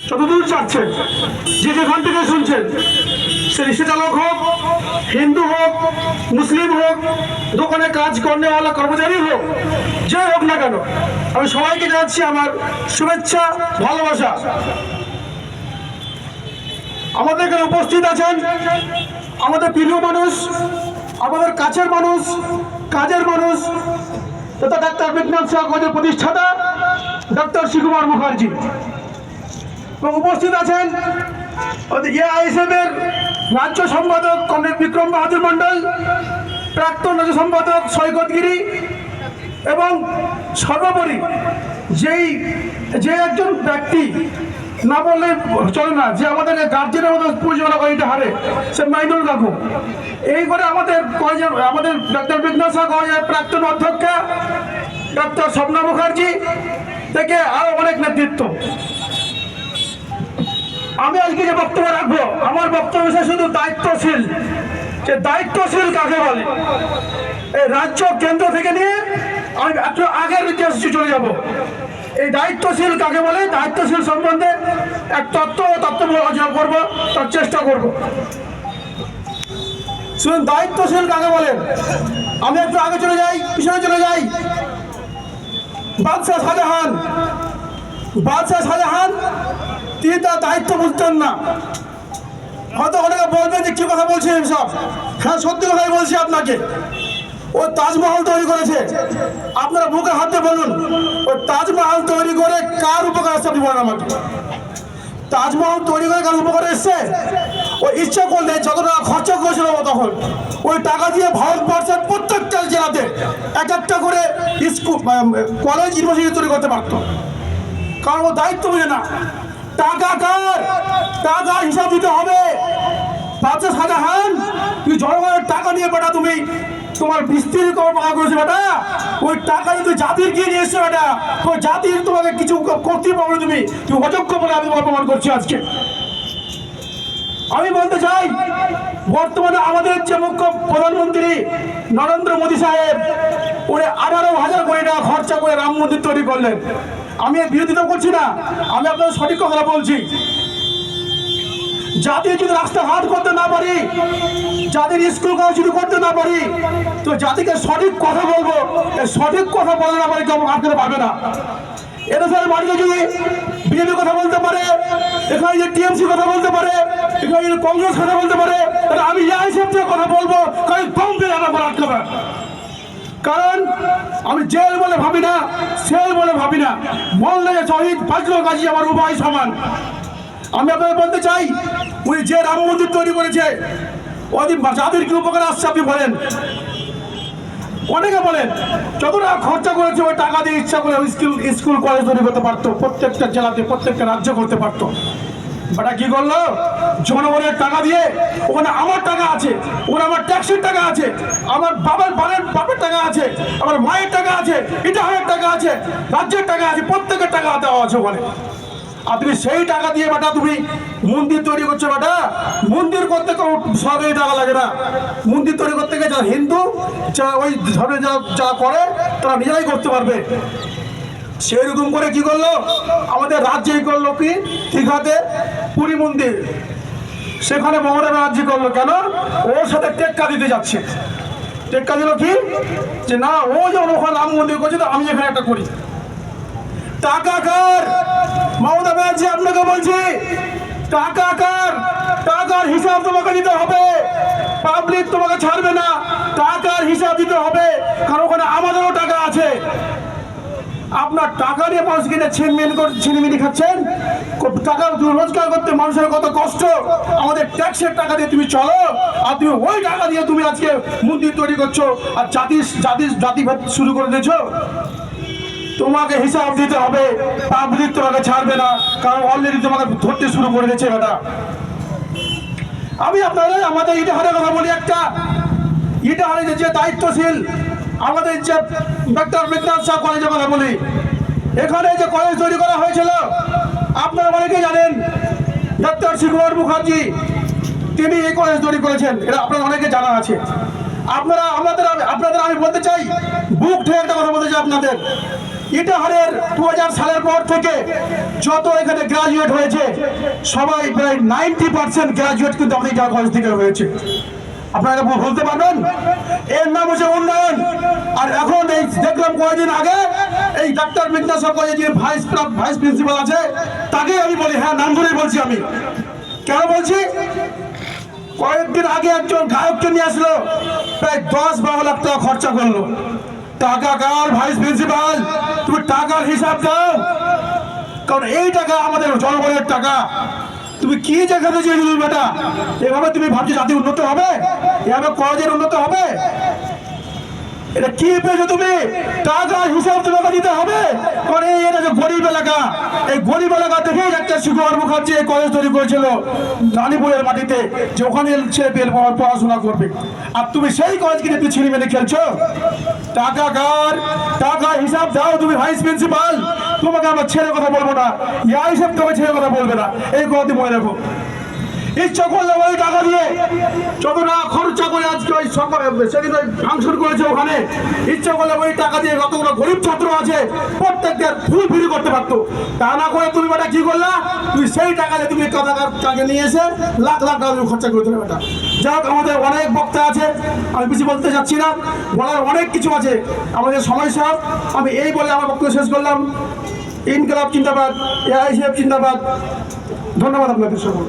যতদূর যাচ্ছেন, যে যেখান থেকে শুনছেন, সে রিক্সা চালক হোক, হিন্দু হোক, মুসলিম হোক, দোকানে কাজ করনেওয়ালা কর্মচারী হোক, যে হোক না কেন, আমি সবাইকে জানাচ্ছি আমার শুভেচ্ছা, ভালোবাসা। আমাদের এখানে উপস্থিত আছেন আমাদের প্রিয় মানুষ, আমাদের কাছের মানুষ, কাজের মানুষ তথা ডাক্তার বিজ্ঞান সেবা কলেজের প্রতিষ্ঠাতা ডক্টর শিবকুমার মুখার্জি। এবং উপস্থিত আছেন এআইএসএফ এর রাজ্য সম্পাদক কমরেড বিক্রম বাহাদুর মন্ডল, প্রাক্তন রাজ্য সম্পাদক সৈকত গিরি, এবং সর্বোপরি যে একজন ব্যক্তি না বললে চলে না, যে আমাদের গার্জেনের মতো পরিচালনা করে এটা হারে, সে মাইনুল কাকু। এই করে আমাদের কলেজের, আমাদের ডাক্তার বিজ্ঞান সেবা কলেজের প্রাক্তন অধ্যক্ষা ডক্টর স্বপ্না মুখার্জি থেকে আরো অনেক নেতৃত্ব। আমি আজকে যে বক্তব্য রাখবো, আমার বক্তব্য বিষয় শুধু দায়িত্বশীল। যে দায়িত্বশীল কাকে বলে, এই রাজ্য কেন্দ্র থেকে নিয়ে আমি একটু আগের ইতিহাসে চলে যাব। এই দায়িত্বশীল কাকে বলে, দায়িত্বশীল সম্বন্ধে এক তত্ত্ব আলোচনা করবো, তার চেষ্টা করব। শুনুন, দায়িত্বশীল কাকে বলেন। আমি একটু আগে চলে যাই, পিছনে চলে যাই। বাদশাহ শাহজাহান তিনি তার দায়িত্ব বুঝতেন না। হয়তো অনেকে বলবেন যে কি কথা বলছে সব। হ্যাঁ, সত্যি কথাই বলছি আপনাকে। ও তাজমহল তৈরি করেছে। আপনারা বুকে হাতে বলুন, ওই তাজমহল তৈরি করে কার উপকার আসছে আপনি বলেন আমাকে। তাজমহল তৈরি করে কার উপকার এসছে? ও ইচ্ছা করলে যত টাকা খরচা করেছিল তখন ওই টাকা দিয়ে ভারতবর্ষের প্রত্যেকটা জেলাতে এক একটা করে স্কুল, কলেজ, ইউনিভার্সিটি তৈরি করতে পারত। কারণ ও দায়িত্ব বুঝে না। টাকা কার, টাকার হিসাব দিতে হবে। বাদশাহ শাহজাহান, তুই জনগণের টাকা নিয়ে বেটা তুমি তোমার বিস্তৃতি করেছে বেটা। ওই টাকা তুই জাতির গিয়ে নিয়ে এসছো বেটা। ওই জাতির তোমাকে কিছু করতে পারবে, তুমি অযোগ্য বলে আমি তোমার প্রমাণ করছি আজকে। আমি বলতে চাই, বর্তমানে আমাদের যে মুখ্য প্রধানমন্ত্রী নরেন্দ্র মোদী সাহেব, উনি 18,000 কোটি টাকা খরচা করে রাম মন্দির তৈরি করলেন। আমি এর বিরোধিতা করছি না, আমি আপনাদের সঠিক কথা বলছি। জাতির যদি রাস্তাঘাট করতে না পারি, জাতির স্কুল কলেজ যদি করতে না পারি, তো জাতিকে সঠিক কথা বলবো, সঠিক কথা বলে না পারি কেউ আটকাতে পারবে না। এদেশের বাড়িতে যদি বিজেপি কথা বলতে পারে, এখানে যে টিএমসি কথা বলতে পারে, এখানে যদি কংগ্রেস কথা বলতে পারে, তাহলে আমি এআইএসএফ থেকে কথা বলবো, কারণ দম দিয়ে আমার আটকাবে। কারণ আমি জেল বলে ভাবি না, সেল বলে ভাবি না। মরলে শহীদ, বাঁচলো গাজী, আমার উভয় সমান। আমি আপনাদের বলতে চাই, উনি যে রাম মন্দির তৈরি করেছে, ওই জাতির কি উপকার আসছে আপনি বলেন? অনেকে বলেন যত টাকা খরচা করেছে ওই টাকা দিয়ে ইচ্ছা করে স্কুল কলেজ তৈরি করতে পারতো, প্রত্যেকটা জেলাতে, প্রত্যেকটা রাজ্য করতে পারতো। বাটা কি করলো? জনগণের টাকা দিয়ে, ওখানে আমার টাকা আছে, ওখানে আমার ট্যাক্সের টাকা আছে, আমার বাপের টাকা আছে, আমার মায়ের টাকা আছে, ইটাহারের টাকা আছে, রাজ্যের টাকা আছে, প্রত্যেকের টাকা দেওয়া আছে ওখানে। আর তুমি সেই টাকা দিয়ে বেটা তুমি মন্দির তৈরি করছো বেটা। মন্দির করতে সরকারি টাকা লাগে না। মন্দির তৈরি করতে গিয়ে যারা হিন্দু, যারা ওই ধর্মে যা করে তারা নিজেরাই করতে পারবে। সেরকম করে কি করলো আমাদের রাজ্যেই করলো কি, দীঘাতে পুরী মন্দির, সেখানে মমতা ব্যানার্জি করলো। কেন? ওর সাথে টেক্কা দিতে যাচ্ছে। টেক্কা দিল কি, যে না ও যখন ওখানে রাম মন্দির করছে, তো আমি এখানে একটা করি। টাকা কার? মমতা ব্যানার্জি আপনাকে বলছি, টাকা কার? টাকার হিসাব তোমাকে দিতে হবে। পাবলিক তোমাকে ছাড়বে না, টাকার হিসাব দিতে হবে। কারণ ওখানে আমাদেরও টাকা আছে। আপনার টাকা নিয়ে মানুষ কিনে ছিনিমিনি খাচ্ছেন। টাকা রোজগার করতে মানুষের কত কষ্ট। আমাদের ট্যাক্সের টাকা দিয়ে তুমি চলো, আর তুমি ওই টাকা দিয়ে তুমি আজকে মন্দির তৈরি করছো, আর জাতিভেদ শুরু করে দিয়েছো। তোমাকে হিসাব দিতে হবে। পাবলিক তোমাকে ছাড়বে না, কারণ অলরেডি তোমাকে ধরতে শুরু করে দিয়েছে বেটা। আমি আপনাদের আমাদের ইটাহারের কথা বলি একটা। ইটাহারে যে দায়িত্বশীল আমাদের যে ডাক্তার বিজ্ঞান সেবা কলেজের কথা বলি, এখানে যে কলেজ তৈরি করা হয়েছিল আপনারা অনেকেই জানেন। ডক্টর শিবকুমার মুখার্জি তিনি এই কলেজ তৈরি করেছেন, এটা আপনাদের অনেকে জানা আছে। আপনাদের আমি বলতে চাই, বুক ঠেকে একটা কথা বলতে চাই আপনাদের। ইটাহারের 2000 সালের পর থেকে যত এখানে গ্রাজুয়েট হয়েছে সবাই প্রায় 90% গ্রাজুয়েট কিন্তু আমাদের ইটাহার কলেজ থেকে হয়েছে। আপনারা বলতে পারবেন এর নাম হচ্ছে উন্নয়ন। আর এখন এই দেখলাম কয়েকদিন আগে এই ডাক্তার বিদ্যাসাগর কলেজে যে ভাইস প্রিন্সিপাল আছে তাকেই আমি বলি, হ্যাঁ নাম ধরেই বলছি আমি। কেন বলছি? কয়েকদিন আগে একজন গায়ককে নিয়ে আসলো, প্রায় 10-12 লাখ টাকা খরচা করলো। টাকা কার ভাইস প্রিন্সিপাল? তুমি টাকার হিসাব দাও, কারণ এই টাকা আমাদের জনগণের টাকা। তুমি কি যেখানে যে বেটা এভাবে তুমি ভাবছো জাতি উন্নত হবে, এভাবে কলেজের উন্নত হবে? এটা কি পেয়েছো তুমি? টাকার হিসাব তোমাকে দিতে হবে, কারণ এটা যে গরিব এলাকা, এই গরিব এলাকা থেকেই একটা শিশুকুমার মুখার্জি এই কলেজ তৈরি করেছিল রানীপুরের মাটিতে, যে ওখানে ছেলে পেয়ে পড়াশোনা করবে। আর তুমি সেই কলেজকে তুমি ছিঁড়ে মেরে খেলছো। টাকা কার? টাকা হিসাব দাও তুমি ভাইস প্রিন্সিপাল। তোমাকে আমরা ছেড়ে কথা বলবো না, ইয়া হিসাব তোমাকে ছেড়ে কথা বলবে না, এই কথা মনে রাখো। ইচ্ছা করলে ওই টাকা দিয়ে যত না খরচা করে আজকে ওই সেদিন ওই ফাংশন করেছে ওখানে, ইচ্ছা করলে ওই টাকা দিয়ে যতগুলো গরিব ছাত্র আছে প্রত্যেককে ফুল ফ্রি করতে পারতো। তা না করে তুমি বেটা কি করলা? তুমি সেই টাকা দিয়ে তুমি টাকা নিয়ে এসে লাখ লাখ টাকা তুমি খরচা করে দিলে বেটা। যাই হোক, আমাদের অনেক বক্তা আছে, আমি বেশি বলতে চাচ্ছি না, বলার অনেক কিছু আছে, আমাদের সমস্যা। আমি এই বলে আমার বক্তব্য শেষ করলাম। ইনকলাব জিন্দাবাদ, এআইসিএফ জিন্দাবাদ। ধন্যবাদ আপনাদের সকল।